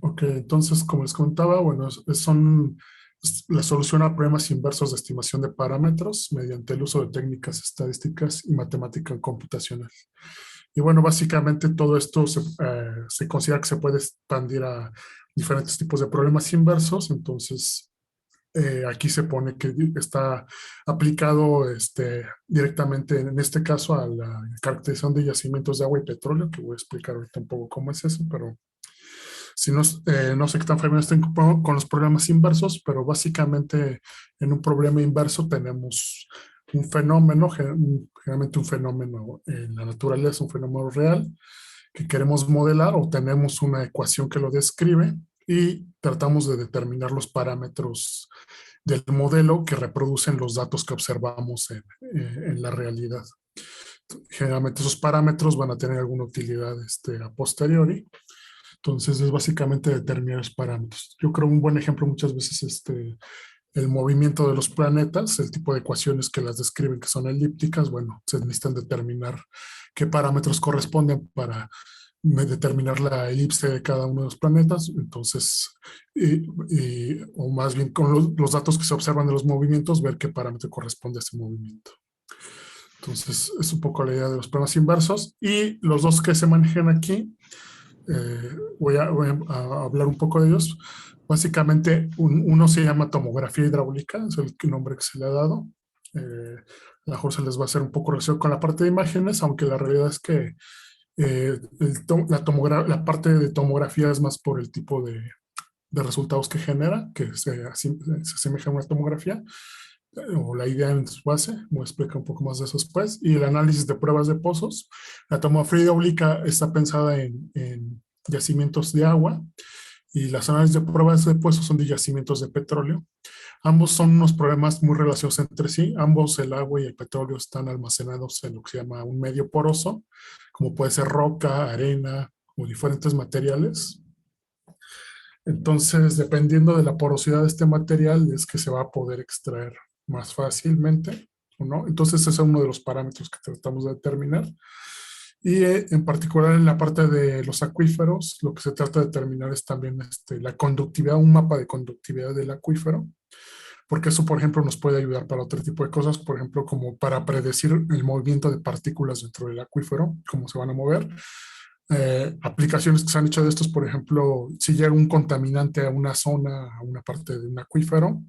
Ok, entonces, como les comentaba, bueno, son la solución a problemas inversos de estimación de parámetros mediante el uso de técnicas estadísticas y matemática computacional. Y bueno, básicamente todo esto se considera que se puede expandir a diferentes tipos de problemas inversos. Entonces, aquí se pone que está aplicado directamente, en este caso, a la caracterización de yacimientos de agua y petróleo, que voy a explicar ahorita un poco cómo es eso, pero si no, no sé qué tan familiar estén con los problemas inversos, pero básicamente en un problema inverso tenemos un fenómeno, generalmente un fenómeno en la naturaleza, un fenómeno real que queremos modelar, o tenemos una ecuación que lo describe y tratamos de determinar los parámetros del modelo que reproducen los datos que observamos en la realidad. Generalmente esos parámetros van a tener alguna utilidad a posteriori. Entonces es básicamente determinar los parámetros. Yo creo un buen ejemplo muchas veces el movimiento de los planetas, el tipo de ecuaciones que las describen que son elípticas, bueno, se necesitan determinar qué parámetros corresponden para determinar la elipse de cada uno de los planetas. Entonces, o más bien con los datos que se observan de los movimientos, ver qué parámetro corresponde a ese movimiento. Entonces, es un poco la idea de los problemas inversos. Y los dos que se manejan aquí, voy a hablar un poco de ellos. Básicamente, uno se llama tomografía hidráulica, es el nombre que se le ha dado. A lo mejor se les va a hacer un poco relación con la parte de imágenes, aunque la realidad es que la parte de tomografía es más por el tipo de resultados que genera, que se asemeja a una tomografía, o la idea en su base. Voy a explicar un poco más de eso después. Y el análisis de pruebas de pozos. La tomografía hidráulica está pensada en yacimientos de agua, y las análisis de pruebas de pozos son de yacimientos de petróleo. Ambos son unos problemas muy relacionados entre sí. Ambos, el agua y el petróleo, están almacenados en lo que se llama un medio poroso, como puede ser roca, arena o diferentes materiales. Entonces, dependiendo de la porosidad de este material, es que se va a poder extraer más fácilmente o no. Entonces, ese es uno de los parámetros que tratamos de determinar. Y en particular en la parte de los acuíferos, lo que se trata de determinar es también la conductividad, un mapa de conductividad del acuífero, porque eso, por ejemplo, nos puede ayudar para otro tipo de cosas, por ejemplo, como para predecir el movimiento de partículas dentro del acuífero, cómo se van a mover. Aplicaciones que se han hecho de estos, por ejemplo, si llega un contaminante a una zona, a una parte de un acuífero,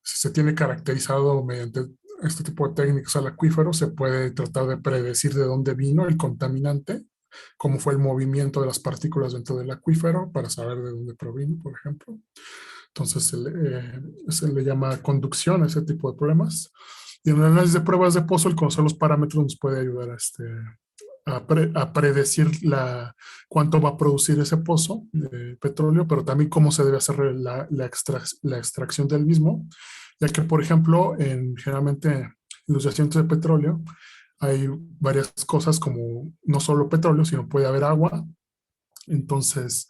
si se tiene caracterizado mediante este tipo de técnicas al acuífero, se puede tratar de predecir de dónde vino el contaminante, cómo fue el movimiento de las partículas dentro del acuífero, para saber de dónde provino, por ejemplo. Entonces se le llama conducción a ese tipo de problemas. Y en el análisis de pruebas de pozo, el conocer los parámetros nos puede ayudar a predecir cuánto va a producir ese pozo de petróleo, pero también cómo se debe hacer la extracción del mismo, ya que, por ejemplo, generalmente en los yacimientos de petróleo hay varias cosas, como no solo petróleo, sino puede haber agua. Entonces,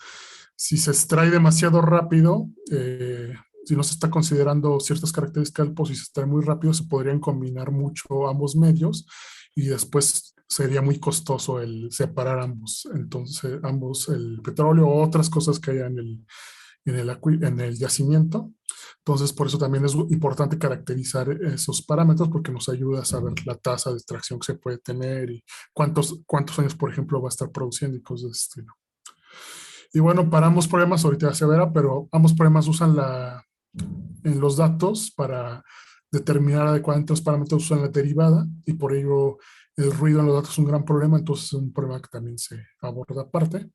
si se extrae demasiado rápido, si no se está considerando ciertas características del pozo y se extrae muy rápido, se podrían combinar mucho ambos medios, y después sería muy costoso el separar ambos. Entonces, ambos, el petróleo o otras cosas que haya en el yacimiento. Entonces, por eso también es importante caracterizar esos parámetros, porque nos ayuda a saber la tasa de extracción que se puede tener y cuántos años, por ejemplo, va a estar produciendo y cosas de ese estilo. Y bueno, para ambos problemas, ahorita ya se verá, pero ambos problemas usan en los datos para determinar adecuadamente los parámetros, usan la derivada, y por ello el ruido en los datos es un gran problema. Entonces es un problema que también se aborda aparte.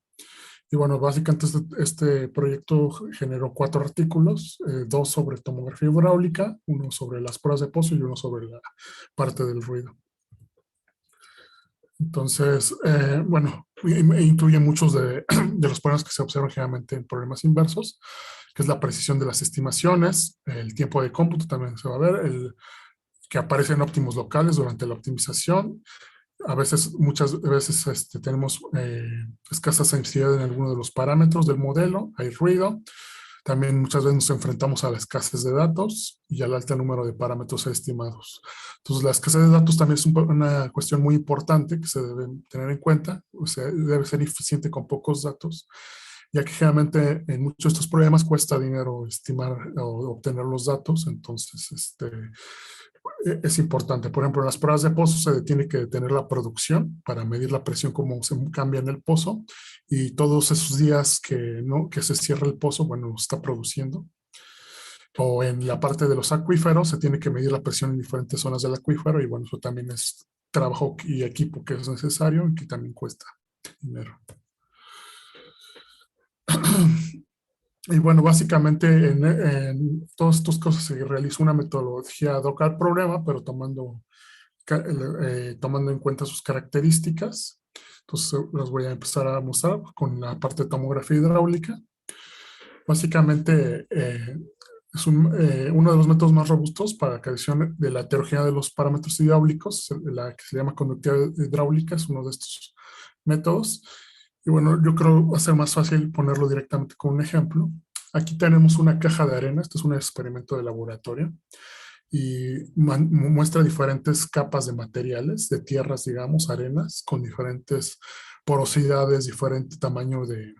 Y bueno, básicamente este proyecto generó 4 artículos, 2 sobre tomografía hidráulica, uno sobre las pruebas de pozo y uno sobre la parte del ruido. Entonces, bueno, incluye muchos de los problemas que se observan generalmente en problemas inversos, que es la precisión de las estimaciones, el tiempo de cómputo también se va a ver, que aparecen óptimos locales durante la optimización. Muchas veces tenemos escasa sensibilidad en alguno de los parámetros del modelo, hay ruido. También muchas veces nos enfrentamos a la escasez de datos y al alto número de parámetros estimados. Entonces, la escasez de datos también es una cuestión muy importante que se debe tener en cuenta. O sea, debe ser eficiente con pocos datos. ya que generalmente en muchos de estos problemas cuesta dinero estimar o obtener los datos, entonces es importante. Por ejemplo, en las pruebas de pozo se tiene que detener la producción para medir la presión, cómo se cambia en el pozo, y todos esos días que se cierra el pozo, bueno, está produciendo. O en la parte de los acuíferos se tiene que medir la presión en diferentes zonas del acuífero, y bueno, eso también es trabajo y equipo que es necesario y que también cuesta dinero. Y bueno, básicamente en todas estas cosas se realiza una metodología ad hoc al problema, pero tomando en cuenta sus características. Entonces las voy a empezar a mostrar con la parte de tomografía hidráulica. Básicamente es uno de los métodos más robustos para la calculación de la heterogeneidad de los parámetros hidráulicos, la que se llama conductividad hidráulica, es uno de estos métodos. Y bueno, yo creo que va a ser más fácil ponerlo directamente con un ejemplo. Aquí tenemos una caja de arena, este es un experimento de laboratorio, y muestra diferentes capas de materiales, de tierras, digamos, arenas, con diferentes porosidades, diferente tamaño de,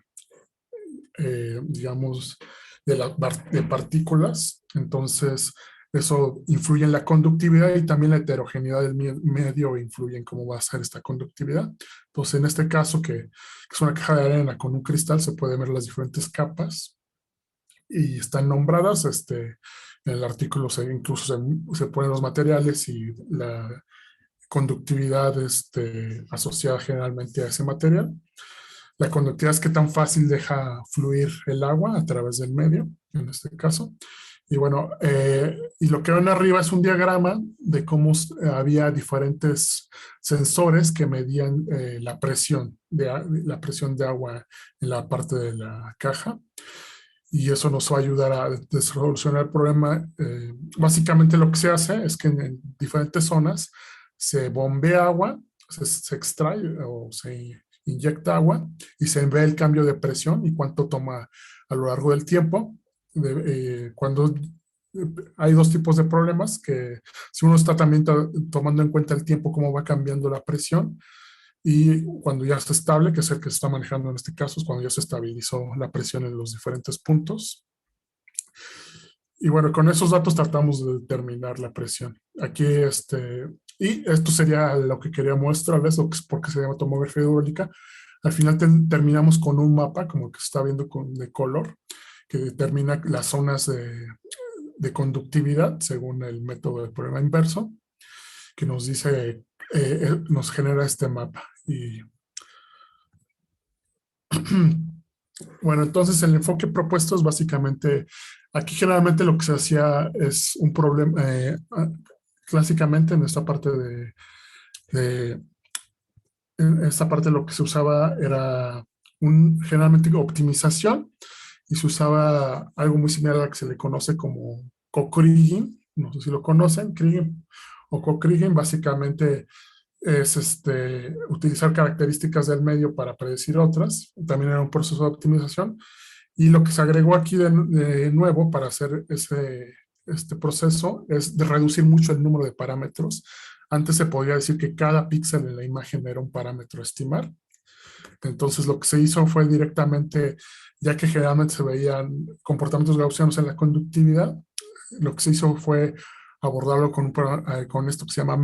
digamos, de partículas. Entonces, eso influye en la conductividad, y también la heterogeneidad del medio influye en cómo va a ser esta conductividad. Entonces, en este caso, que es una caja de arena con un cristal, se pueden ver las diferentes capas y están nombradas. En el artículo incluso se ponen los materiales y la conductividad asociada generalmente a ese material. La conductividad es qué tan fácil deja fluir el agua a través del medio, en este caso. Y bueno, y lo que ven arriba es un diagrama de cómo había diferentes sensores que medían la presión de agua en la parte de la caja. Y eso nos va a ayudar a solucionar el problema. Básicamente lo que se hace es que en diferentes zonas se bombea agua, se extrae o se inyecta agua, y se ve el cambio de presión y cuánto toma a lo largo del tiempo. Cuando hay dos tipos de problemas, que si uno está también tomando en cuenta el tiempo, cómo va cambiando la presión, y cuando ya está estable, que es el que se está manejando en este caso, es cuando ya se estabilizó la presión en los diferentes puntos. Y bueno, con esos datos tratamos de determinar la presión. Aquí, y esto sería lo que quería mostrarles, porque se llama tomografía hidráulica. Al final terminamos con un mapa, como que se está viendo de color, que determina las zonas de conductividad según el método del problema inverso, que nos dice, nos genera este mapa. Y bueno, entonces el enfoque propuesto es básicamente, aquí generalmente lo que se hacía es un problema, clásicamente en esta parte en esta parte lo que se usaba era generalmente optimización, y se usaba algo muy similar a lo que se le conoce como co-kriging, no sé si lo conocen, kriging o co-kriging. Básicamente es utilizar características del medio para predecir otras. También era un proceso de optimización. Y lo que se agregó aquí de nuevo para hacer este proceso es de reducir mucho el número de parámetros. Antes se podía decir que cada píxel en la imagen era un parámetro a estimar. Entonces lo que se hizo fue directamente, ya que generalmente se veían comportamientos gaussianos en la conductividad, lo que se hizo fue abordarlo con esto que se llama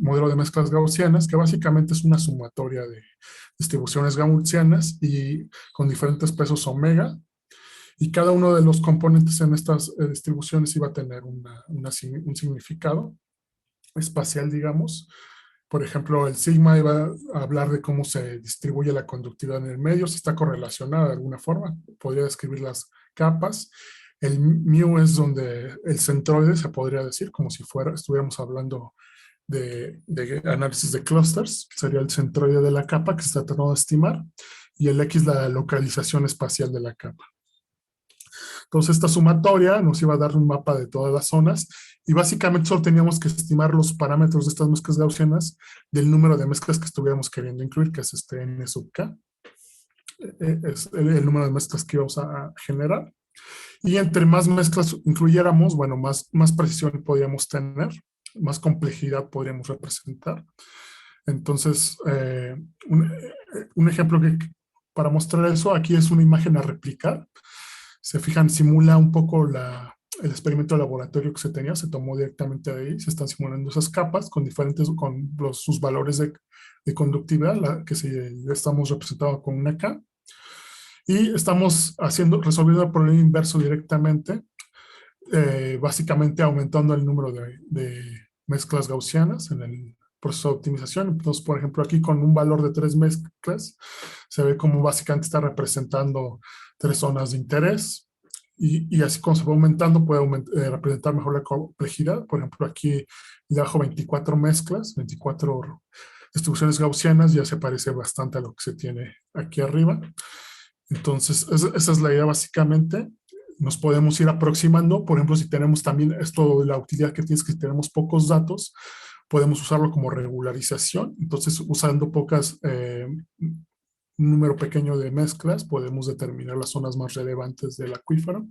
modelo de mezclas gaussianas, que básicamente es una sumatoria de distribuciones gaussianas y con diferentes pesos omega, y cada uno de los componentes en estas distribuciones iba a tener un significado espacial, digamos. Por ejemplo, el sigma iba a hablar de cómo se distribuye la conductividad en el medio, si está correlacionada de alguna forma, podría describir las capas. El mu es donde el centroide, se podría decir, como si estuviéramos hablando de análisis de clústeres, sería el centroide de la capa que se está tratando de estimar, y el X la localización espacial de la capa. Entonces esta sumatoria nos iba a dar un mapa de todas las zonas, y básicamente solo teníamos que estimar los parámetros de estas mezclas gaussianas del número de mezclas que estuviéramos queriendo incluir, que es este n sub k, es el número de mezclas que íbamos a generar. Y entre más mezclas incluyéramos, bueno, más precisión podríamos tener, más complejidad podríamos representar. Entonces, un ejemplo para mostrar eso, aquí es una imagen a replicar. Se fijan, simula un poco el experimento de laboratorio que se tenía, se tomó directamente de ahí, se están simulando esas capas con sus valores de conductividad, estamos representando con una K, y estamos resolviendo el problema inverso directamente, básicamente aumentando el número de mezclas gaussianas en el proceso de optimización. Entonces, por ejemplo, aquí con un valor de 3 mezclas, se ve como básicamente está representando 3 zonas de interés, y así como se va aumentando, puede representar mejor la complejidad. Por ejemplo, aquí le bajo 24 mezclas, 24 distribuciones gaussianas, ya se parece bastante a lo que se tiene aquí arriba. Entonces, esa es la idea básicamente. Nos podemos ir aproximando. Por ejemplo, si tenemos también esto, la utilidad que tiene es que si tenemos pocos datos, podemos usarlo como regularización. Entonces, usando un número pequeño de mezclas, podemos determinar las zonas más relevantes del acuífero.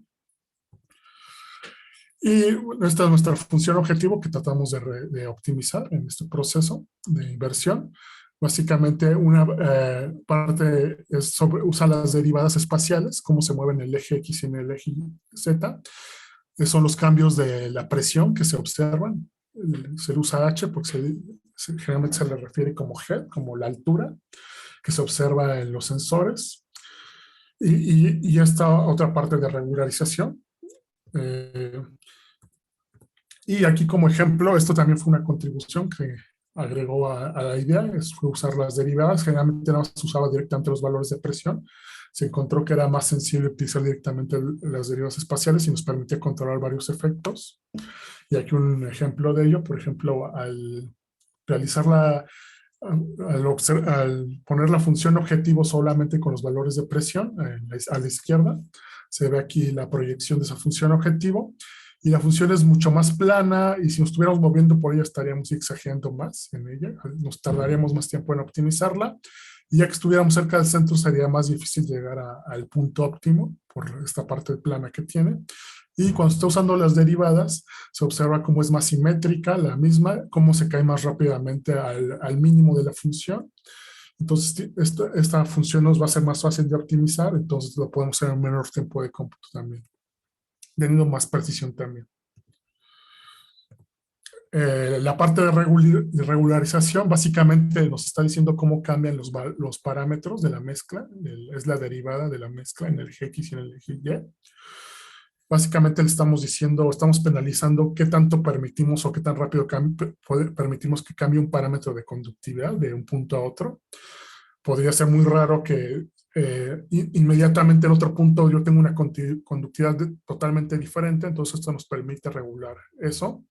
Y esta es nuestra función objetivo que tratamos de optimizar en este proceso de inversión. Básicamente, una parte es usar las derivadas espaciales, cómo se mueven el eje X y en el eje Z. Son los cambios de la presión que se observan. Se usa H porque generalmente se le refiere como G, como la altura que se observa en los sensores. Y esta otra parte de regularización. Y aquí como ejemplo, esto también fue una contribución que agregó a la idea, fue usar las derivadas. Generalmente no se usaba directamente los valores de presión. Se encontró que era más sensible utilizar directamente las derivadas espaciales y nos permitía controlar varios efectos. Y aquí un ejemplo de ello, por ejemplo, al poner la función objetivo solamente con los valores de presión, a la izquierda, se ve aquí la proyección de esa función objetivo, y la función es mucho más plana, y si nos estuviéramos moviendo por ella estaríamos exagerando más en ella, nos tardaríamos más tiempo en optimizarla, y ya que estuviéramos cerca del centro sería más difícil llegar al punto óptimo por esta parte plana que tiene. Y cuando está usando las derivadas, se observa cómo es más simétrica, la misma, cómo se cae más rápidamente al mínimo de la función. Entonces, esta función nos va a ser más fácil de optimizar, entonces lo podemos hacer en menor tiempo de cómputo también, teniendo más precisión también. La parte de regularización básicamente nos está diciendo cómo cambian los parámetros de la mezcla, es la derivada de la mezcla en el eje X y en el eje Y. Básicamente le estamos diciendo, estamos penalizando qué tanto permitimos o qué tan rápido permitimos que cambie un parámetro de conductividad de un punto a otro. Podría ser muy raro que inmediatamente en otro punto yo tengo una conductividad totalmente diferente, entonces esto nos permite regular eso.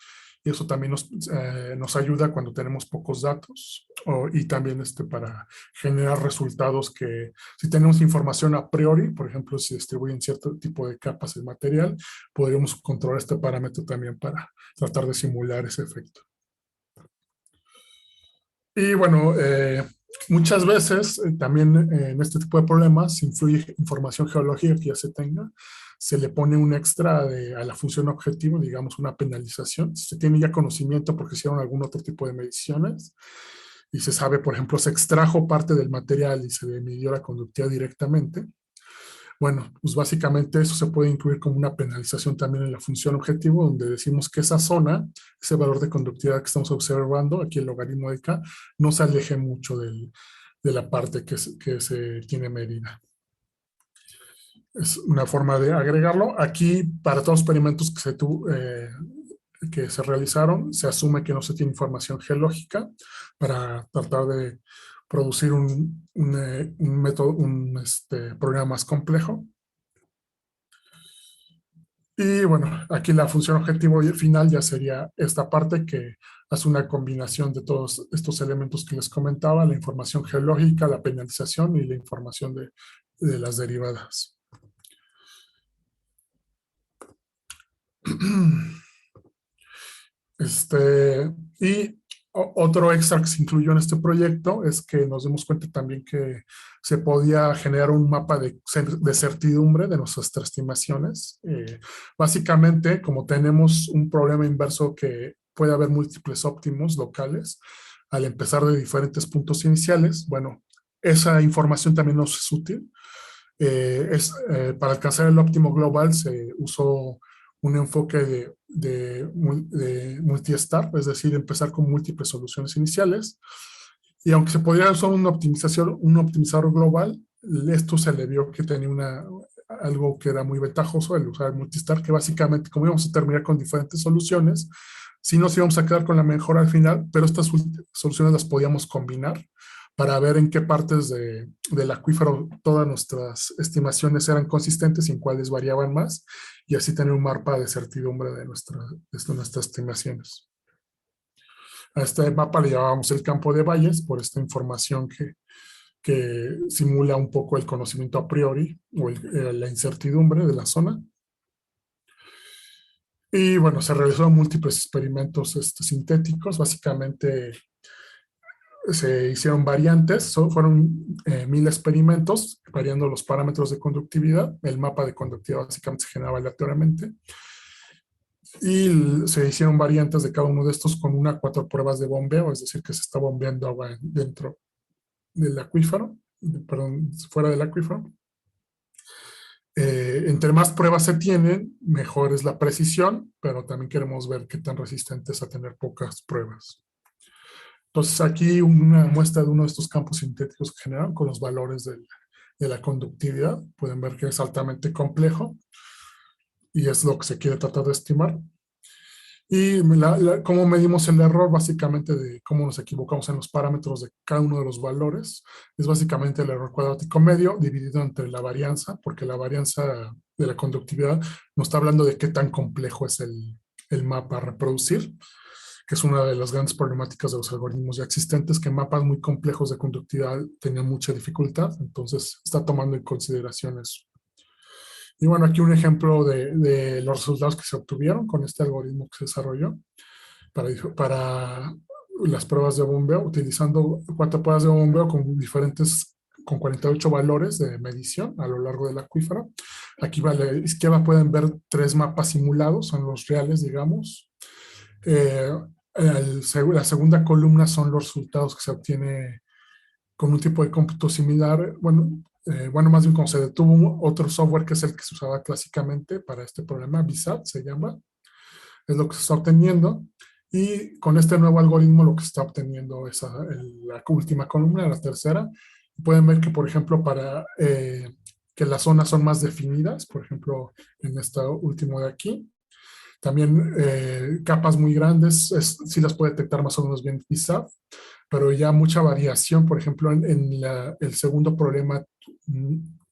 Y eso también nos ayuda cuando tenemos pocos datos, y también para generar resultados que, si tenemos información a priori, por ejemplo, si distribuyen cierto tipo de capas el material, podríamos controlar este parámetro también para tratar de simular ese efecto. Y bueno, muchas veces también en este tipo de problemas influye información geológica que ya se tenga. Se le pone un extra a la función objetivo, digamos una penalización. Si se tiene ya conocimiento porque hicieron algún otro tipo de mediciones y se sabe, por ejemplo, se extrajo parte del material y se le midió la conductividad directamente. Bueno, pues básicamente eso se puede incluir como una penalización también en la función objetivo, donde decimos que esa zona, ese valor de conductividad que estamos observando, aquí el logaritmo de K, no se aleje mucho de la parte que se tiene medida. Es una forma de agregarlo. Aquí, para todos los experimentos que se realizaron, se asume que no se tiene información geológica para tratar de producir un método, programa más complejo. Y bueno, aquí la función objetivo final ya sería esta parte que hace una combinación de todos estos elementos que les comentaba, la información geológica, la penalización y la información de las derivadas. Y otro extra que se incluyó en este proyecto es que nos dimos cuenta también que se podía generar un mapa de certidumbre de nuestras estimaciones. Básicamente, como tenemos un problema inverso que puede haber múltiples óptimos locales, al empezar de diferentes puntos iniciales, bueno, esa información también nos es útil. Para alcanzar el óptimo global se usó un enfoque de multi-start, es decir, empezar con múltiples soluciones iniciales. Y aunque se podría usar una optimización, un optimizador global, esto se le vio que tenía algo que era muy ventajoso, el usar el multi-start, que básicamente, como íbamos a terminar con diferentes soluciones, sí nos íbamos a quedar con la mejor al final, pero estas soluciones las podíamos combinar para ver en qué partes del acuífero todas nuestras estimaciones eran consistentes y en cuáles variaban más, y así tener un mapa de certidumbre de nuestras estimaciones. A este mapa le llamábamos el campo de Bayes por esta información que simula un poco el conocimiento a priori o la incertidumbre de la zona. Y bueno, se realizaron múltiples experimentos sintéticos, básicamente se hicieron variantes, fueron 1000 experimentos, variando los parámetros de conductividad. El mapa de conductividad básicamente se generaba aleatoriamente. Y se hicieron variantes de cada uno de estos con 1 a 4 pruebas de bombeo, es decir, que se está bombeando agua dentro del acuífero, perdón, fuera del acuífero. Entre más pruebas se tienen, mejor es la precisión, pero también queremos ver qué tan resistente es a tener pocas pruebas. Entonces aquí una muestra de uno de estos campos sintéticos que generan con los valores de la conductividad. Pueden ver que es altamente complejo y es lo que se quiere tratar de estimar. Y cómo medimos el error, básicamente de cómo nos equivocamos en los parámetros de cada uno de los valores, es básicamente el error cuadrático medio dividido entre la varianza, porque la varianza de la conductividad nos está hablando de qué tan complejo es el mapa a reproducir, que es una de las grandes problemáticas de los algoritmos ya existentes, que mapas muy complejos de conductividad tenían mucha dificultad, entonces está tomando en consideración eso. Y bueno, aquí un ejemplo de los resultados que se obtuvieron con este algoritmo que se desarrolló para las pruebas de bombeo, utilizando 4 pruebas de bombeo con 48 valores de medición a lo largo del acuífero. Aquí a la izquierda pueden ver 3 mapas simulados, son los reales, digamos. La segunda columna son los resultados que se obtiene con un tipo de cómputo similar. Bueno, más bien como se detuvo otro software que es el que se usaba clásicamente para este problema, VSAT se llama, es lo que se está obteniendo. Y con este nuevo algoritmo lo que se está obteniendo es la última columna, la tercera. Pueden ver que, por ejemplo, para que las zonas son más definidas, por ejemplo, en esta último de aquí, también capas muy grandes, sí las puede detectar más o menos bien VSAT, pero ya mucha variación, por ejemplo, el segundo problema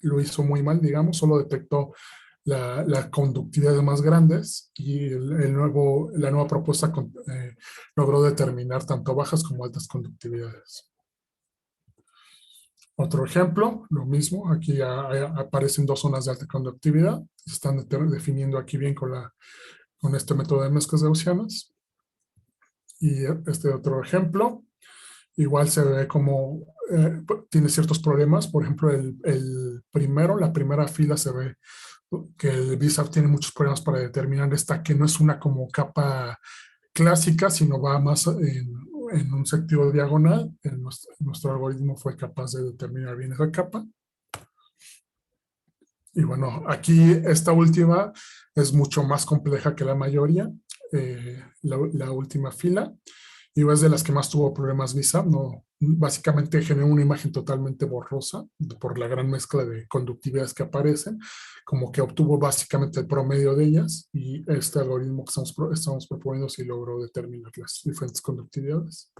lo hizo muy mal, digamos, solo detectó la conductividad de más grandes y la nueva propuesta logró determinar tanto bajas como altas conductividades. Otro ejemplo, lo mismo, aquí aparecen 2 zonas de alta conductividad, se están definiendo aquí bien con este método de mezclas gaussianas. Y este otro ejemplo, igual se ve como tiene ciertos problemas. Por ejemplo, la primera fila se ve que el VSAP tiene muchos problemas para determinar esta, que no es una como capa clásica, sino va más en un sentido diagonal. Nuestro algoritmo fue capaz de determinar bien esa capa. Y bueno, aquí esta última es mucho más compleja que la mayoría, la última fila, y es de las que más tuvo problemas VSAP, no, básicamente generó una imagen totalmente borrosa por la gran mezcla de conductividades que aparecen, como que obtuvo básicamente el promedio de ellas, y este algoritmo que estamos proponiendo sí logró determinar las diferentes conductividades.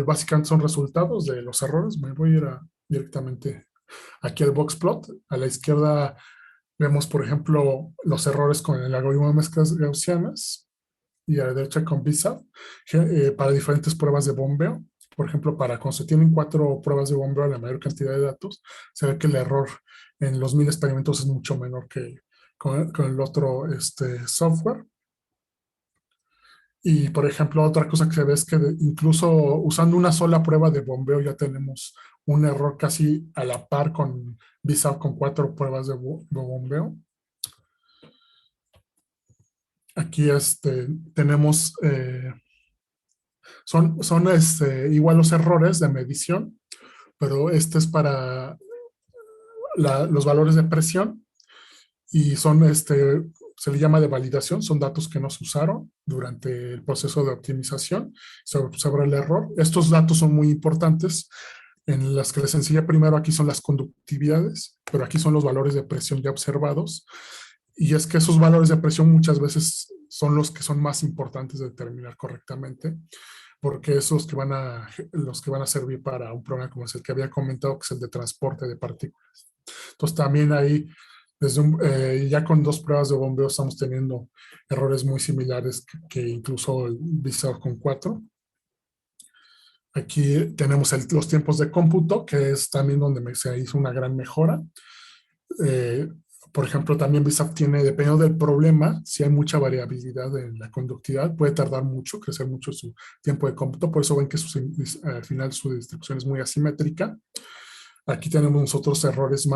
Básicamente son resultados de los errores. Me voy a ir directamente aquí al box plot. A la izquierda vemos, por ejemplo, los errores con el algoritmo de mezclas gaussianas y a la derecha con VSAT para diferentes pruebas de bombeo. Por ejemplo, cuando se tienen 4 pruebas de bombeo, la mayor cantidad de datos, se ve que el error en los 1000 experimentos es mucho menor que con el otro software. Y, por ejemplo, otra cosa que se ve es que incluso usando una sola prueba de bombeo ya tenemos un error casi a la par con VSAP con 4 pruebas de bombeo. Aquí tenemos igual los errores de medición, pero este es para los valores de presión y se le llama de validación, son datos que no se usaron durante el proceso de optimización sobre el error. Estos datos son muy importantes. En las que les enseñé primero aquí son las conductividades, pero aquí son los valores de presión ya observados. Y es que esos valores de presión muchas veces son los que son más importantes de determinar correctamente, porque esos los que van a servir para un problema como es el que había comentado, que es el de transporte de partículas. Entonces también ahí, ya con 2 pruebas de bombeo estamos teniendo errores muy similares que incluso el VISAR con 4. Aquí tenemos los tiempos de cómputo, que es también donde se hizo una gran mejora. Eh, por ejemplo, también BISAP tiene, dependiendo del problema, si hay mucha variabilidad en la conductividad, puede tardar mucho, crecer mucho su tiempo de cómputo. Por eso ven que al final su distribución es muy asimétrica. Aquí tenemos nosotros errores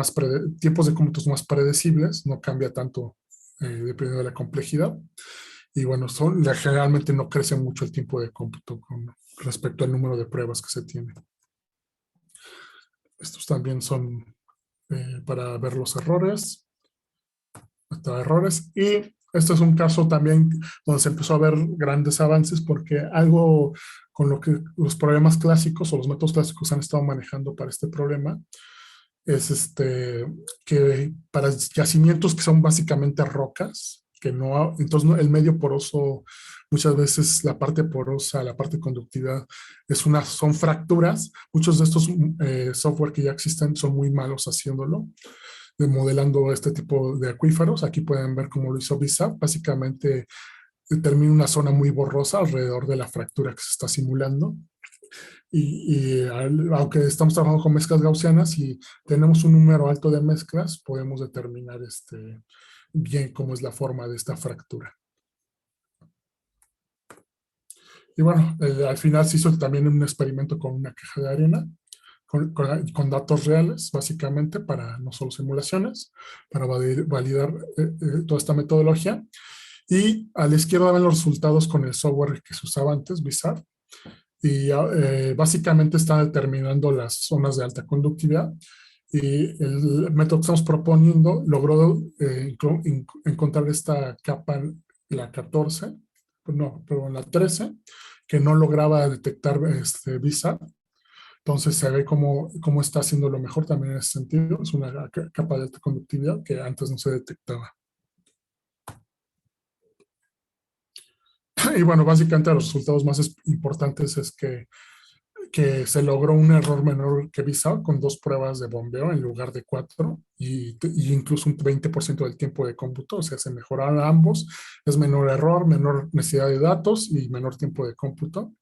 tiempos de cómputos más predecibles, no cambia tanto dependiendo de la complejidad. Y bueno, generalmente no crece mucho el tiempo de cómputo con respecto al número de pruebas que se tiene. Estos también son para ver los errores. Hasta errores. Y este es un caso también donde se empezó a ver grandes avances porque algo con lo que los problemas clásicos o los métodos clásicos han estado manejando para este problema es que para yacimientos que son básicamente rocas, que no, entonces el medio poroso, muchas veces la parte porosa, la parte conductiva, son fracturas. Muchos de estos software que ya existen son muy malos haciéndolo, modelando este tipo de acuíferos. Aquí pueden ver cómo lo hizo BISAP. Básicamente determina una zona muy borrosa alrededor de la fractura que se está simulando. Aunque estamos trabajando con mezclas gaussianas y tenemos un número alto de mezclas, podemos determinar bien cómo es la forma de esta fractura. Y bueno, al final se hizo también un experimento con una caja de arena, con datos reales, básicamente, para no solo simulaciones, para validar toda esta metodología. Y a la izquierda ven los resultados con el software que se usaba antes, BISAR. Y básicamente está determinando las zonas de alta conductividad. Y el método que estamos proponiendo logró encontrar esta capa, la 14, no, pero la 13, que no lograba detectar VISAR. Entonces se ve cómo está haciendo lo mejor también en ese sentido. Es una capa de alta conductividad que antes no se detectaba. Y bueno, básicamente los resultados más importantes es que se logró un error menor que VISAR con 2 pruebas de bombeo en lugar de 4 y incluso un 20% del tiempo de cómputo. O sea, se mejoraron ambos. Es menor error, menor necesidad de datos y menor tiempo de cómputo.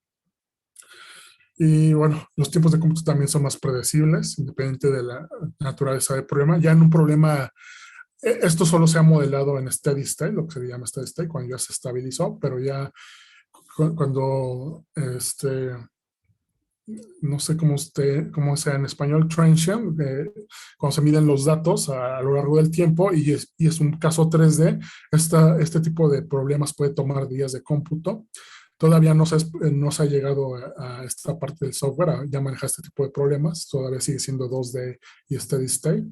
Y bueno, los tiempos de cómputo también son más predecibles, independiente de la naturaleza del problema. Ya en un problema, esto solo se ha modelado en steady state, lo que se llama steady state, cuando ya se estabilizó, pero ya cuando no sé cómo sea en español, transient, cuando se miden los datos a lo largo del tiempo y es un caso 3D, este tipo de problemas puede tomar días de cómputo. Todavía no se ha llegado a esta parte del software, a ya manejar este tipo de problemas, todavía sigue siendo 2D y steady state.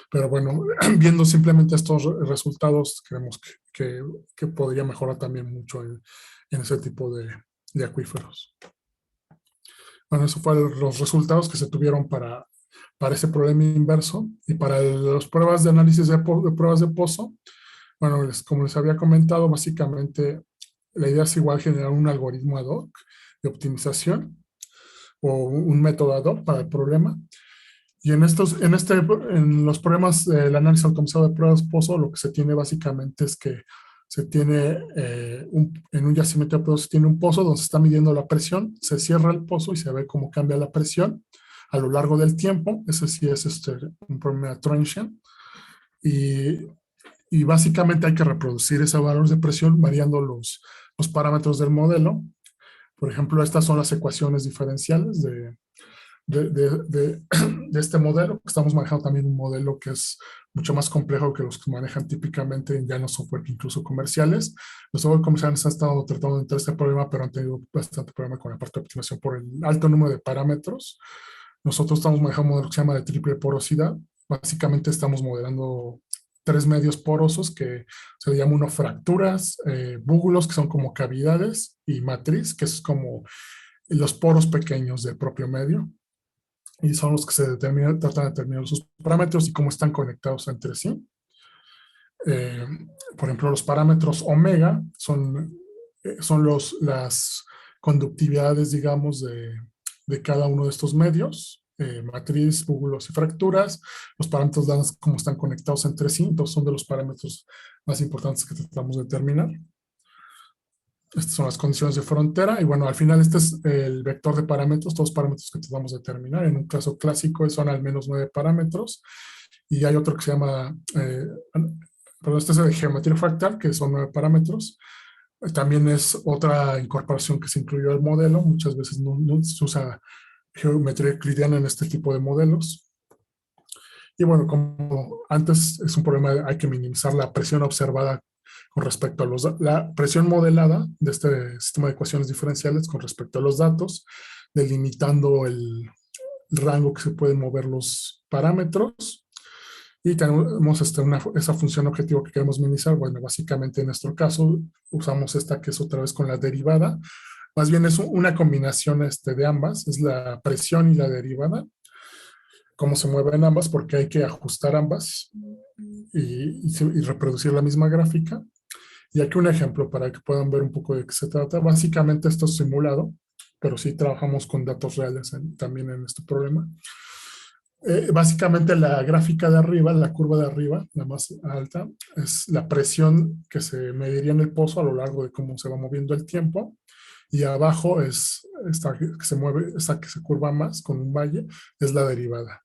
Pero bueno, viendo simplemente estos resultados, creemos que podría mejorar también mucho en ese tipo de acuíferos. Bueno, esos fueron los resultados que se tuvieron para ese problema inverso. Y para las pruebas de análisis de pruebas de pozo, bueno, como les había comentado, básicamente la idea es igual generar un algoritmo ad hoc de optimización o un método ad hoc para el problema. Y en los problemas del análisis automatizado de pruebas de pozo, lo que se tiene básicamente es que se tiene en un yacimiento de pozo, se tiene un pozo donde se está midiendo la presión, se cierra el pozo y se ve cómo cambia la presión a lo largo del tiempo. Ese sí es un problema de transient. Y básicamente hay que reproducir esos valores de presión variando los parámetros del modelo. Por ejemplo, estas son las ecuaciones diferenciales de este modelo, que estamos manejando también un modelo que es mucho más complejo que los que manejan típicamente ya en los software incluso comerciales. Los software comerciales han estado tratando de entrar este problema, pero han tenido bastante problema con la parte de optimización por el alto número de parámetros. Nosotros estamos manejando un modelo que se llama de triple porosidad. Básicamente estamos modelando tres medios porosos que se llama uno fracturas, búbulos, que son como cavidades, y matriz, que es como los poros pequeños del propio medio. Y son los que se determinan, tratan de determinar sus parámetros y cómo están conectados entre sí. Eh, por ejemplo, los parámetros omega son las conductividades, digamos, de cada uno de estos medios, matriz, búbulos y fracturas. Los parámetros dan cómo están conectados entre sí, entonces son de los parámetros más importantes que tratamos de determinar. Estas son las condiciones de frontera y bueno, al final este es el vector de parámetros, todos los parámetros que tratamos de determinar. En un caso clásico son al menos 9 parámetros y hay otro que se llama, perdón, este es de geometría fractal, que son 9 parámetros. También es otra incorporación que se incluyó al modelo. Muchas veces no se usa geometría euclidiana en este tipo de modelos. Y bueno, como antes es un problema, hay que minimizar la presión observada con respecto a la presión modelada de este sistema de ecuaciones diferenciales con respecto a los datos, delimitando el rango que se pueden mover los parámetros. Y tenemos esa función objetivo que queremos minimizar. Bueno, básicamente en nuestro caso usamos esta que es otra vez con la derivada. Más bien es una combinación de ambas, es la presión y la derivada. Cómo se mueven ambas, porque hay que ajustar ambas y reproducir la misma gráfica. Y aquí un ejemplo para que puedan ver un poco de qué se trata. Básicamente esto es simulado, pero sí trabajamos con datos reales también en este problema. Básicamente la gráfica de arriba, la curva de arriba, la más alta, es la presión que se mediría en el pozo a lo largo de cómo se va moviendo el tiempo. Y abajo es esta que se mueve, esta que se curva más con un valle, es la derivada.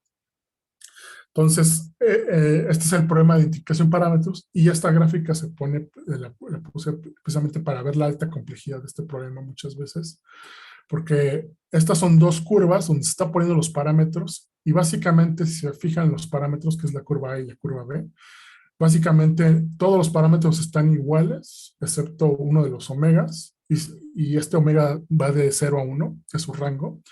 Entonces, este es el problema de identificación de parámetros y esta gráfica se pone, la puse precisamente para ver la alta complejidad de este problema muchas veces, porque estas son dos curvas donde se está poniendo los parámetros y básicamente si se fijan en los parámetros, que es la curva A y la curva B, básicamente todos los parámetros están iguales, excepto uno de los omegas, y este omega va de 0 a 1, es su rango.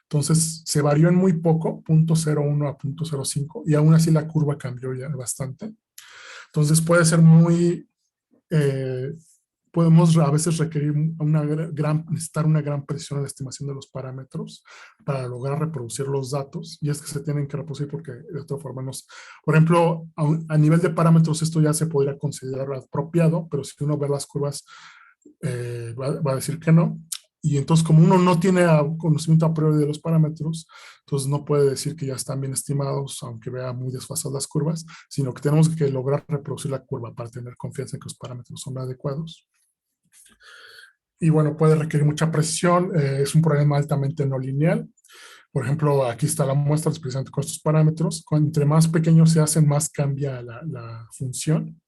Entonces se varió en muy poco, 0.01 a 0.05, y aún así la curva cambió ya bastante. Entonces puede ser muy, podemos a veces requerir necesitar una gran presión en la estimación de los parámetros para lograr reproducir los datos, y es que se tienen que reproducir porque de otra forma por ejemplo, a nivel de parámetros esto ya se podría considerar apropiado, pero si uno ve las curvas va a decir que no. Y entonces, como uno no tiene conocimiento a priori de los parámetros, entonces no puede decir que ya están bien estimados, aunque vea muy desfasadas las curvas, sino que tenemos que lograr reproducir la curva para tener confianza en que los parámetros son adecuados. Y bueno, puede requerir mucha precisión, es un problema altamente no lineal. Por ejemplo, aquí está la muestra precisamente con estos parámetros. Entre más pequeños se hacen, más cambia la función.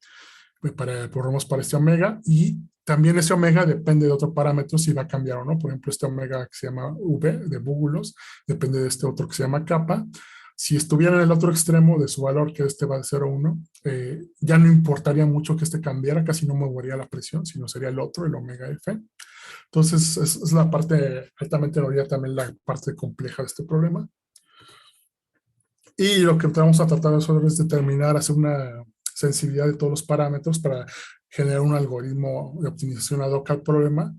Ponemos para este omega, y también ese omega depende de otro parámetro si va a cambiar o no. Por ejemplo, este omega que se llama V de búbulos depende de este otro que se llama kappa. Si estuviera en el otro extremo de su valor, que este va de 0 a 1, ya no importaría mucho que este cambiara, casi no movería la presión, sino sería el otro, el omega F. Entonces, es la parte altamente noria, también la parte compleja de este problema. Y lo que vamos a tratar de hacer es determinar, hacer una sensibilidad de todos los parámetros para generar un algoritmo de optimización ad hoc al problema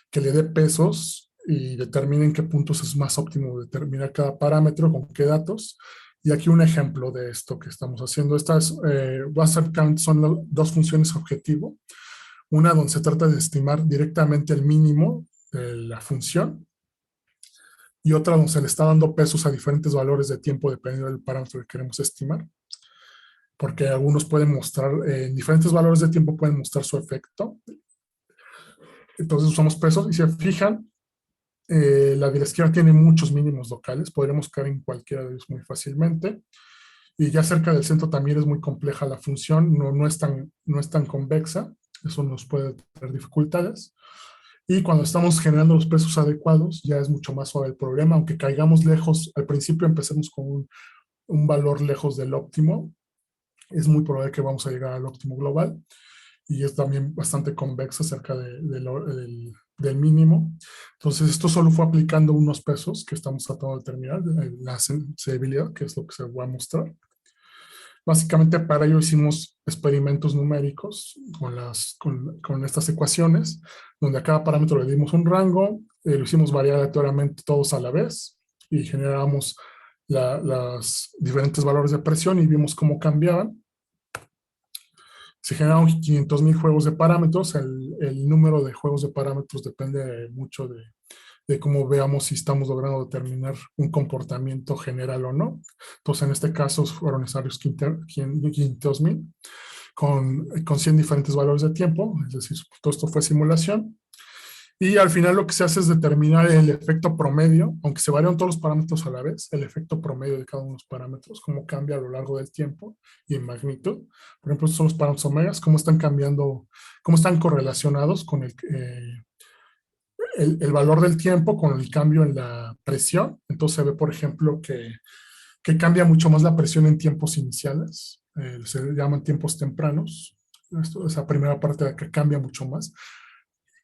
que le dé pesos y determine en qué puntos es más óptimo determinar cada parámetro, con qué datos. Y aquí un ejemplo de esto que estamos haciendo. Estas básicamente son dos funciones objetivo. Una donde se trata de estimar directamente el mínimo de la función, y otra donde se le está dando pesos a diferentes valores de tiempo dependiendo del parámetro que queremos estimar, porque algunos pueden mostrar, en diferentes valores de tiempo pueden mostrar su efecto. Entonces usamos pesos y se fijan, la de la izquierda tiene muchos mínimos locales, podríamos caer en cualquiera de ellos muy fácilmente, y ya cerca del centro también es muy compleja la función, no es tan convexa, eso nos puede traer dificultades. Y cuando estamos generando los pesos adecuados, ya es mucho más suave el problema, aunque caigamos lejos, al principio empecemos con un valor lejos del óptimo, es muy probable que vamos a llegar al óptimo global y es también bastante convexa cerca del mínimo. Entonces, esto solo fue aplicando unos pesos que estamos tratando de determinar, la sensibilidad, que es lo que se va a mostrar. Básicamente para ello hicimos experimentos numéricos con estas ecuaciones, donde a cada parámetro le dimos un rango, lo hicimos variar aleatoriamente todos a la vez y generamos los diferentes valores de presión y vimos cómo cambiaban. Se generaron 500,000 juegos de parámetros. El número de juegos de parámetros depende mucho de cómo veamos si estamos logrando determinar un comportamiento general o no. Entonces, en este caso, fueron necesarios 500,000 con 100 diferentes valores de tiempo, es decir, todo esto fue simulación. Y al final lo que se hace es determinar el efecto promedio, aunque se varían todos los parámetros a la vez, el efecto promedio de cada uno de los parámetros, cómo cambia a lo largo del tiempo y en magnitud. Por ejemplo, estos son los parámetros omegas, cómo están cambiando, cómo están correlacionados con el valor del tiempo, con el cambio en la presión. Entonces se ve, por ejemplo, que cambia mucho más la presión en tiempos iniciales, se llaman tiempos tempranos. Esa primera parte que cambia mucho más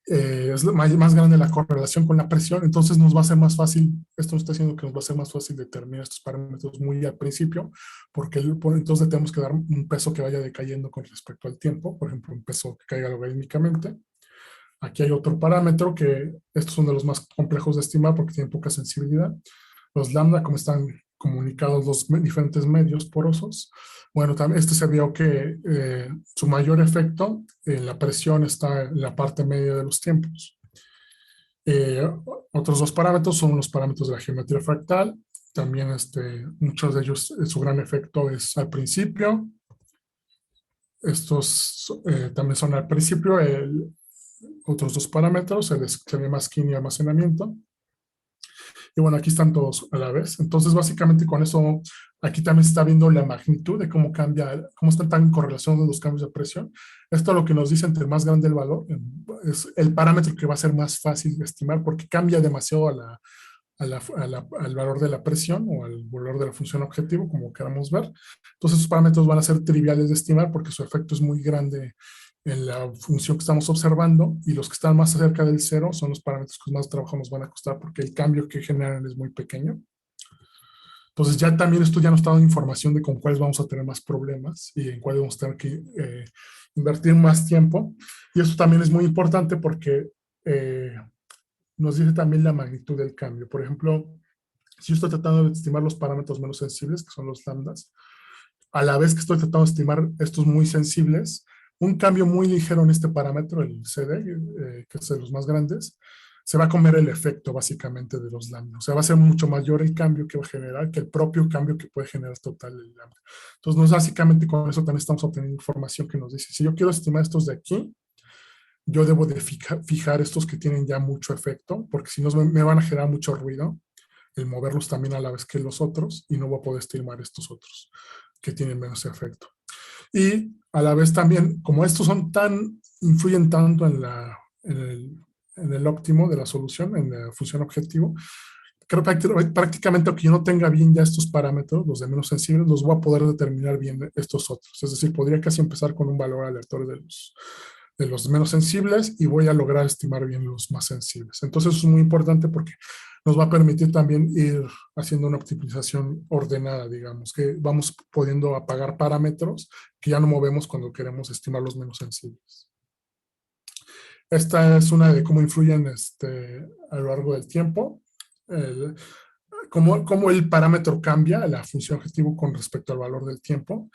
es más grande la correlación con la presión, entonces nos va a ser más fácil, esto nos está diciendo que nos va a ser más fácil determinar estos parámetros muy al principio, porque entonces tenemos que dar un peso que vaya decayendo con respecto al tiempo, por ejemplo, un peso que caiga logarítmicamente. Aquí hay otro parámetro que estos son de los más complejos de estimar porque tienen poca sensibilidad. Los lambda, como están comunicados los diferentes medios porosos. Bueno, también este se vio que su mayor efecto en la presión está en la parte media de los tiempos. Otros dos parámetros son los parámetros de la geometría fractal. También muchos de ellos, su gran efecto es al principio. Estos también son al principio. Otros dos parámetros, el de masking y almacenamiento. Y bueno, aquí están todos a la vez. Entonces, básicamente con eso, aquí también se está viendo la magnitud de cómo cambia, cómo están tan correlacionados los cambios de presión. Esto lo que nos dice, entre más grande el valor, es el parámetro que va a ser más fácil de estimar porque cambia demasiado al valor de la presión o al valor de la función objetivo, como queramos ver. Entonces, esos parámetros van a ser triviales de estimar porque su efecto es muy grande en la función que estamos observando, y los que están más cerca del cero son los parámetros que más trabajo nos van a costar porque el cambio que generan es muy pequeño. Entonces ya también esto ya nos está dando información de con cuáles vamos a tener más problemas y en cuáles vamos a tener que invertir más tiempo. Y eso también es muy importante porque nos dice también la magnitud del cambio. Por ejemplo, si yo estoy tratando de estimar los parámetros menos sensibles, que son los lambdas, a la vez que estoy tratando de estimar estos muy sensibles, un cambio muy ligero en este parámetro, el CD, que es de los más grandes, se va a comer el efecto básicamente de los lambda. O sea, va a ser mucho mayor el cambio que va a generar que el propio cambio que puede generar total el lambda. Entonces, básicamente con eso también estamos obteniendo información que nos dice, si yo quiero estimar estos de aquí, yo debo de fijar estos que tienen ya mucho efecto, porque si no me van a generar mucho ruido el moverlos también a la vez que los otros, y no voy a poder estimar estos otros que tienen menos efecto. Y a la vez también, como estos influyen tanto en el óptimo de la solución, en la función objetivo, creo que prácticamente aunque yo no tenga bien ya estos parámetros, los de menos sensibles, los voy a poder determinar bien estos otros. Es decir, podría casi empezar con un valor aleatorio de los menos sensibles y voy a lograr estimar bien los más sensibles. Entonces eso es muy importante porque nos va a permitir también ir haciendo una optimización ordenada, digamos, que vamos pudiendo apagar parámetros que ya no movemos cuando queremos estimar los menos sensibles. Esta es una de cómo influyen a lo largo del tiempo, cómo el parámetro cambia, la función objetivo con respecto al valor del tiempo.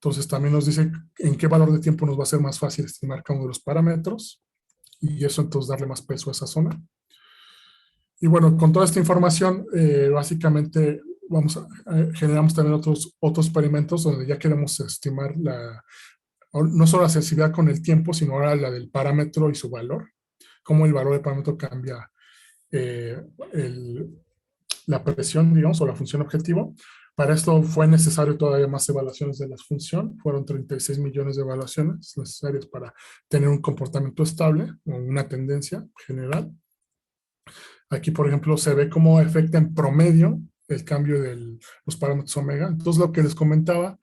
Entonces también nos dice en qué valor de tiempo nos va a ser más fácil estimar cada uno de los parámetros, y eso entonces darle más peso a esa zona. Y bueno, con toda esta información, básicamente generamos también otros experimentos donde ya queremos estimar no solo la sensibilidad con el tiempo, sino ahora la del parámetro y su valor, cómo el valor del parámetro cambia la presión, digamos, o la función objetivo. Para esto fue necesario todavía más evaluaciones de la función. Fueron 36 millones de evaluaciones necesarias para tener un comportamiento estable o una tendencia general. Aquí, por ejemplo, se ve cómo afecta en promedio el cambio de los parámetros omega. Entonces, lo que les comentaba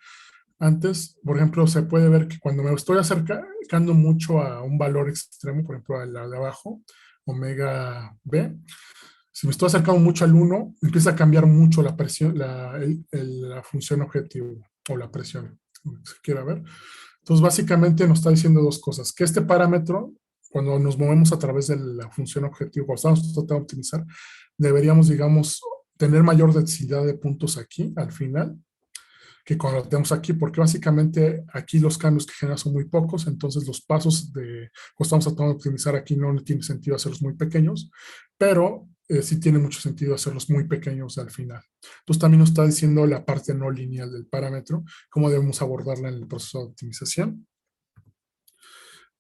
antes, por ejemplo, se puede ver que cuando me estoy acercando mucho a un valor extremo, por ejemplo, a la de abajo, omega B, si me estoy acercando mucho al 1, empieza a cambiar mucho la presión, la función objetivo o la presión, como se quiera ver. Entonces, básicamente nos está diciendo dos cosas, que este parámetro, cuando nos movemos a través de la función objetivo, cuando estamos tratando de optimizar, deberíamos, digamos, tener mayor densidad de puntos aquí, al final, que cuando lo tenemos aquí, porque básicamente aquí los cambios que generan son muy pocos, entonces los pasos de, cuando estamos tratando de optimizar aquí no tiene sentido hacerlos muy pequeños, pero sí tiene mucho sentido hacerlos muy pequeños al final. Entonces también nos está diciendo la parte no lineal del parámetro, cómo debemos abordarla en el proceso de optimización.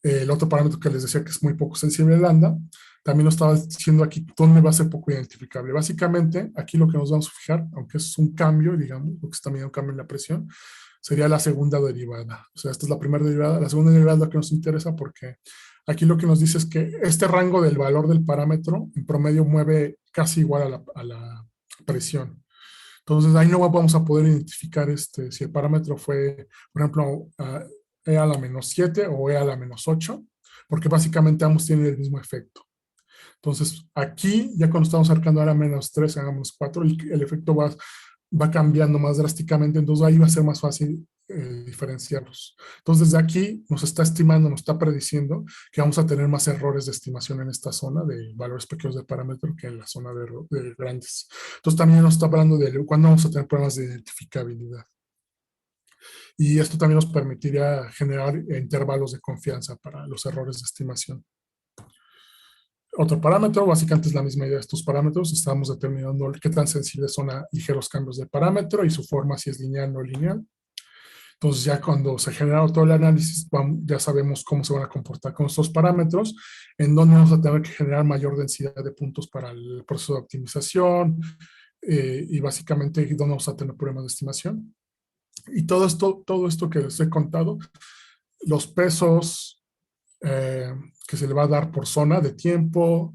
El otro parámetro que les decía que es muy poco sensible, el lambda, también nos estaba diciendo aquí dónde va a ser poco identificable. Básicamente, aquí lo que nos vamos a fijar, aunque es un cambio, digamos, porque es también un cambio en la presión, sería la segunda derivada. O sea, esta es la primera derivada. La segunda derivada es la que nos interesa porque aquí lo que nos dice es que este rango del valor del parámetro en promedio mueve casi igual a la presión. Entonces, ahí no vamos a poder identificar si el parámetro fue, por ejemplo, E a la menos 7 o E a la menos 8, porque básicamente ambos tienen el mismo efecto. Entonces, aquí, ya cuando estamos acercando a la menos 3, a la menos 4, el efecto va cambiando más drásticamente, entonces ahí va a ser más fácil diferenciarlos. Entonces, desde aquí nos está estimando, nos está prediciendo que vamos a tener más errores de estimación en esta zona de valores pequeños de parámetro que en la zona de grandes. Entonces, también nos está hablando de cuándo vamos a tener problemas de identificabilidad. Y esto también nos permitiría generar intervalos de confianza para los errores de estimación. Otro parámetro, básicamente es la misma idea de estos parámetros, estamos determinando qué tan sensibles son a ligeros cambios de parámetro y su forma si es lineal o no lineal. Entonces ya cuando se genera todo el análisis, ya sabemos cómo se van a comportar con estos parámetros, en dónde vamos a tener que generar mayor densidad de puntos para el proceso de optimización y básicamente dónde vamos a tener problemas de estimación. Y todo esto que les he contado, los pesos que se le va a dar por zona de tiempo,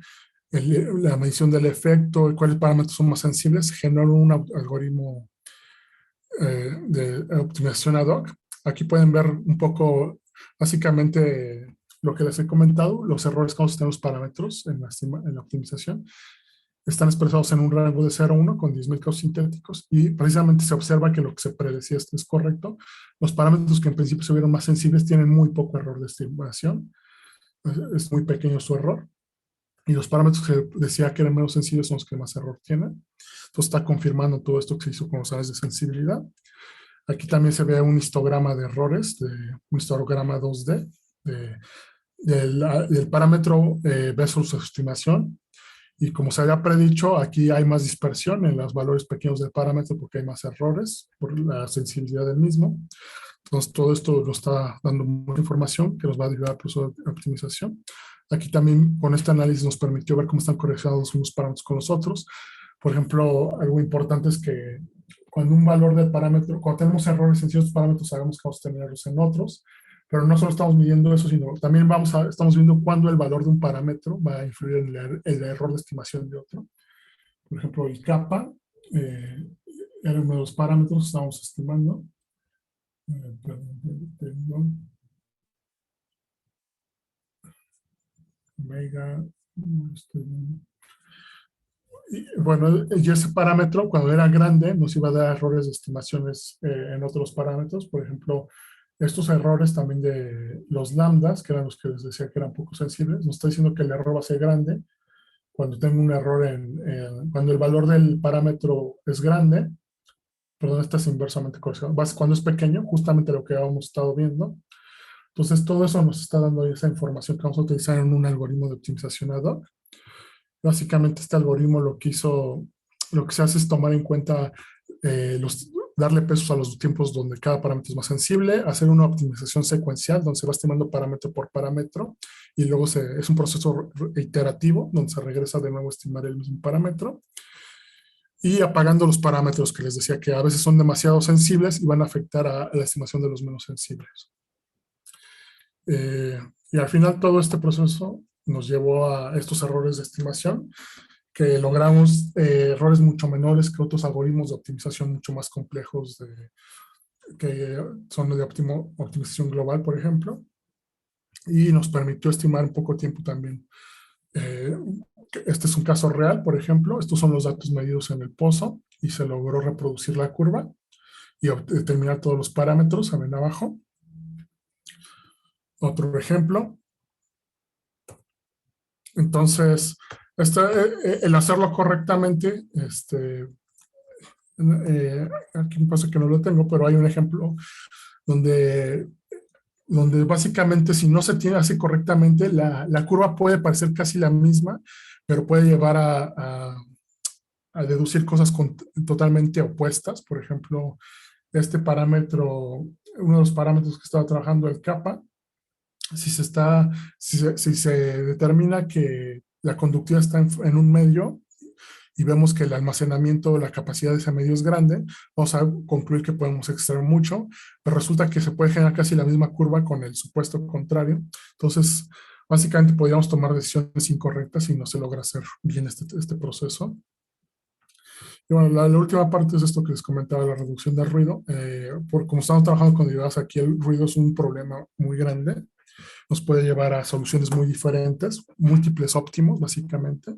la medición del efecto, cuáles parámetros son más sensibles, generan un algoritmo de optimización ad hoc. Aquí pueden ver un poco, básicamente, lo que les he comentado, los errores que vamos a tener los parámetros en la optimización. Están expresados en un rango de 0 a 1 con 10.000 casos sintéticos y precisamente se observa que lo que se predecía es correcto. Los parámetros que en principio se vieron más sensibles tienen muy poco error de estimación. Es muy pequeño su error. Y los parámetros que se decía que eran menos sensibles son los que más error tienen. Entonces está confirmando todo esto que se hizo con los análisis de sensibilidad. Aquí también se ve un histograma de errores, un histograma 2D del parámetro versus su estimación. Y como se había predicho, aquí hay más dispersión en los valores pequeños del parámetro porque hay más errores por la sensibilidad del mismo. Entonces, todo esto nos está dando mucha información que nos va a ayudar al proceso de optimización. Aquí también con este análisis nos permitió ver cómo están correlacionados unos parámetros con los otros. Por ejemplo, algo importante es que cuando un valor del parámetro, cuando tenemos errores en ciertos parámetros, sabemos que vamos a tenerlos en otros, pero no solo estamos midiendo eso, sino también estamos viendo cuándo el valor de un parámetro va a influir en el error de estimación de otro. Por ejemplo, el kappa era uno de los parámetros que estábamos estimando. Omega. Y, bueno, y ese parámetro, cuando era grande, nos iba a dar errores de estimaciones en otros parámetros. Por ejemplo, estos errores también de los lambdas, que eran los que les decía que eran poco sensibles, nos está diciendo que el error va a ser grande cuando tengo un error cuando el valor del parámetro es grande, perdón, esta es inversamente correlacionado, cuando es pequeño, justamente lo que habíamos estado viendo. Entonces, todo eso nos está dando esa información que vamos a utilizar en un algoritmo de optimización ad hoc. Básicamente, este algoritmo lo que se hace es tomar en cuenta darle pesos a los tiempos donde cada parámetro es más sensible, hacer una optimización secuencial donde se va estimando parámetro por parámetro y luego es un proceso iterativo donde se regresa de nuevo a estimar el mismo parámetro. y apagando los parámetros que les decía que a veces son demasiado sensibles y van a afectar a la estimación de los menos sensibles. Y al final todo este proceso nos llevó a estos errores de estimación, que logramos errores mucho menores que otros algoritmos de optimización mucho más complejos que son de optimización global, por ejemplo, y nos permitió estimar en poco tiempo también. Eh, este es un caso real, por ejemplo, estos son los datos medidos en el pozo y se logró reproducir la curva y determinar todos los parámetros, ven abajo. Otro ejemplo. Entonces, el hacerlo correctamente, aquí me pasa que no lo tengo, pero hay un ejemplo donde, donde básicamente si no se tiene así correctamente, la curva puede parecer casi la misma, pero puede llevar a deducir cosas totalmente opuestas. Por ejemplo, este parámetro, uno de los parámetros que estaba trabajando el kappa, si se determina que la conductividad está en un medio y vemos que el almacenamiento, la capacidad de ese medio es grande, vamos a concluir que podemos extraer mucho, pero resulta que se puede generar casi la misma curva con el supuesto contrario. Entonces, básicamente podríamos tomar decisiones incorrectas si no se logra hacer bien este proceso. Y bueno, la última parte es esto que les comentaba, la reducción del ruido. Como estamos trabajando con derivadas, aquí el ruido es un problema muy grande. Nos puede llevar a soluciones muy diferentes, múltiples óptimos, básicamente,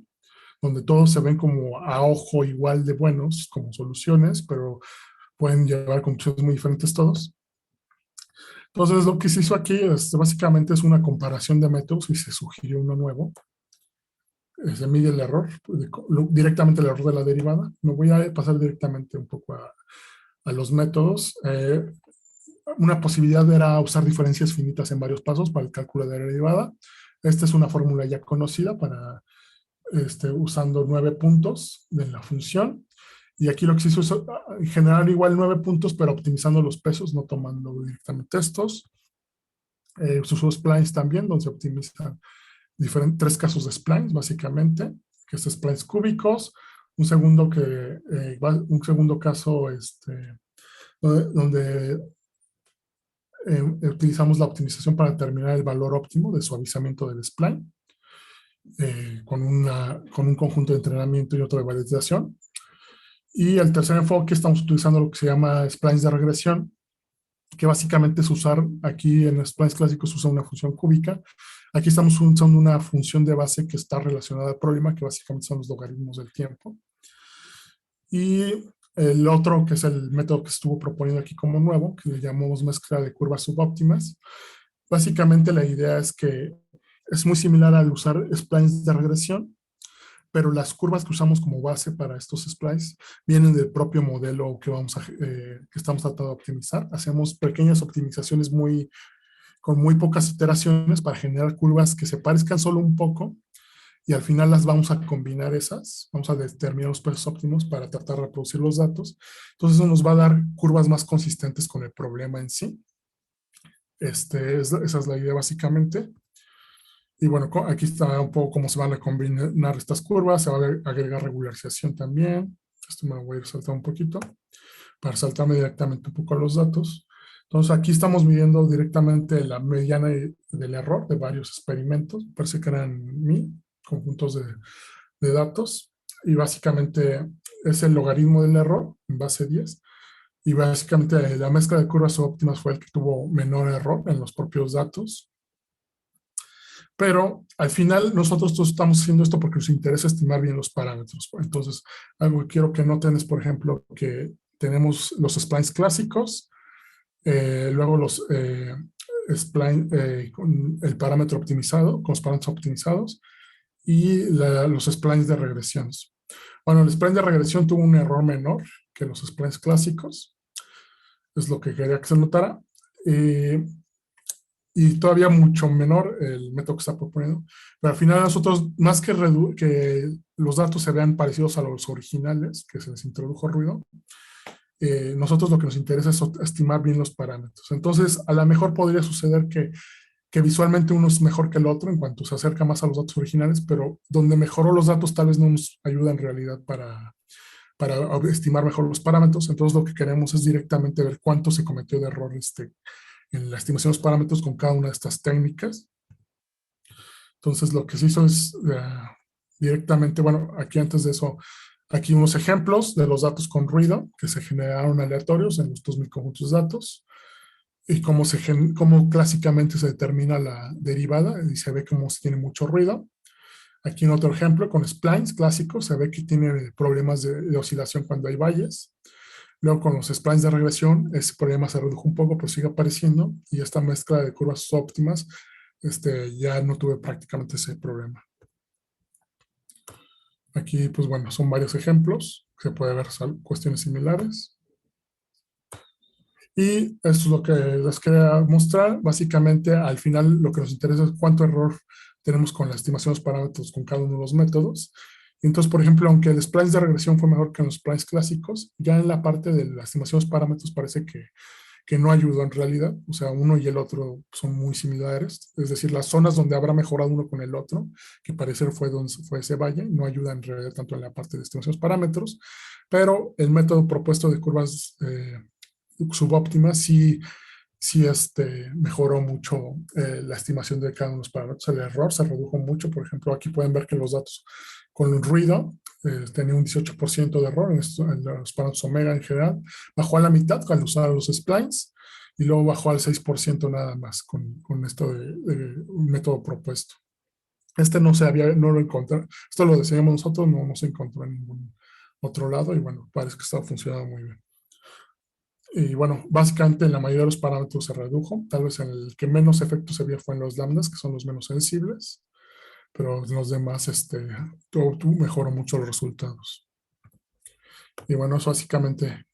donde todos se ven como a ojo igual de buenos como soluciones, pero pueden llevar a conclusiones muy diferentes todos. Entonces, lo que se hizo aquí básicamente es una comparación de métodos y se sugirió uno nuevo. Se mide el error, directamente el error de la derivada. Me voy a pasar directamente un poco a los métodos. Una posibilidad era usar diferencias finitas en varios pasos para el cálculo de la derivada. Esta es una fórmula ya conocida para usando 9 puntos de la función. Y aquí lo que se hizo es generar igual 9 puntos, pero optimizando los pesos, no tomando directamente estos. Se usó splines también, donde se optimizan 3 casos de splines, básicamente, que es splines cúbicos. Un segundo caso donde utilizamos la optimización para determinar el valor óptimo de suavizamiento del spline, con un conjunto de entrenamiento y otro de validación. Y el tercer enfoque estamos utilizando lo que se llama splines de regresión, que básicamente es usar, aquí en los splines clásicos se usa una función cúbica. Aquí estamos usando una función de base que está relacionada al problema, que básicamente son los logaritmos del tiempo. Y el otro, que es el método que estuvo proponiendo aquí como nuevo, que le llamamos mezcla de curvas subóptimas. Básicamente la idea es que es muy similar al usar splines de regresión, pero las curvas que usamos como base para estos splines vienen del propio modelo que estamos tratando de optimizar. Hacemos pequeñas optimizaciones con muy pocas iteraciones para generar curvas que se parezcan solo un poco, y al final las vamos a combinar vamos a determinar los precios óptimos para tratar de reproducir los datos. Entonces eso nos va a dar curvas más consistentes con el problema en sí. Esa es la idea básicamente. Y bueno, aquí está un poco cómo se van a combinar estas curvas. Se va a agregar regularización también. Esto me lo voy a saltar un poquito para saltarme directamente un poco a los datos. Entonces aquí estamos midiendo directamente la mediana del error de varios experimentos. Parece que eran 1000 conjuntos de datos. Y básicamente es el logaritmo del error en base 10. Y básicamente la mezcla de curvas óptimas fue el que tuvo menor error en los propios datos. Pero al final nosotros todos estamos haciendo esto porque nos interesa estimar bien los parámetros. Entonces, algo que quiero que noten es, por ejemplo, que tenemos los splines clásicos, luego los splines con el parámetro optimizado, con los parámetros optimizados, y los splines de regresiones. Bueno, el spline de regresión tuvo un error menor que los splines clásicos, es lo que quería que se notara. Y todavía mucho menor el método que está proponiendo. Pero al final nosotros, más que los datos se vean parecidos a los originales, que se les introdujo ruido, nosotros lo que nos interesa es estimar bien los parámetros. Entonces, a lo mejor podría suceder que visualmente uno es mejor que el otro en cuanto se acerca más a los datos originales, pero donde mejoró los datos tal vez no nos ayuda en realidad para estimar mejor los parámetros. Entonces lo que queremos es directamente ver cuánto se cometió de error en la estimación de los parámetros con cada una de estas técnicas. Entonces lo que se hizo es directamente, bueno, aquí antes de eso, aquí unos ejemplos de los datos con ruido que se generaron aleatorios en los 2000 conjuntos de datos y cómo clásicamente se determina la derivada y se ve cómo se tiene mucho ruido. Aquí en otro ejemplo con splines clásicos se ve que tiene problemas de oscilación cuando hay valles. Luego con los splines de regresión ese problema se redujo un poco, pero sigue apareciendo y esta mezcla de curvas óptimas ya no tuve prácticamente ese problema. Aquí, pues bueno, son varios ejemplos. Se puede ver cuestiones similares. Y esto es lo que les quería mostrar. Básicamente, al final, lo que nos interesa es cuánto error tenemos con la estimación de los parámetros con cada uno de los métodos. Y entonces, por ejemplo, aunque el splines de regresión fue mejor que en los splines clásicos, ya en la parte de la estimación de los parámetros parece que no ayudó en realidad. O sea, uno y el otro son muy similares. Es decir, las zonas donde habrá mejorado uno con el otro, que parecer fue donde fue ese valle, no ayuda en realidad tanto en la parte de estimación de los parámetros, pero el método propuesto de curvas subóptimas sí mejoró mucho la estimación de cada uno de los parámetros. El error se redujo mucho. Por ejemplo, aquí pueden ver que los datos con ruido tenía un 18% de error en los parámetros omega en general. Bajó a la mitad al usar los splines y luego bajó al 6% nada más con esto de un método propuesto. No lo encontré. Esto lo diseñamos nosotros, no se encontró en ningún otro lado y bueno, parece que está funcionando muy bien. Y bueno, básicamente en la mayoría de los parámetros se redujo. Tal vez en el que menos efecto se vio fue en los lambdas, que son los menos sensibles, pero en los demás todo mejoró mucho los resultados. Y bueno, eso básicamente,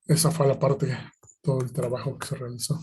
esa fue la parte, todo el trabajo que se realizó.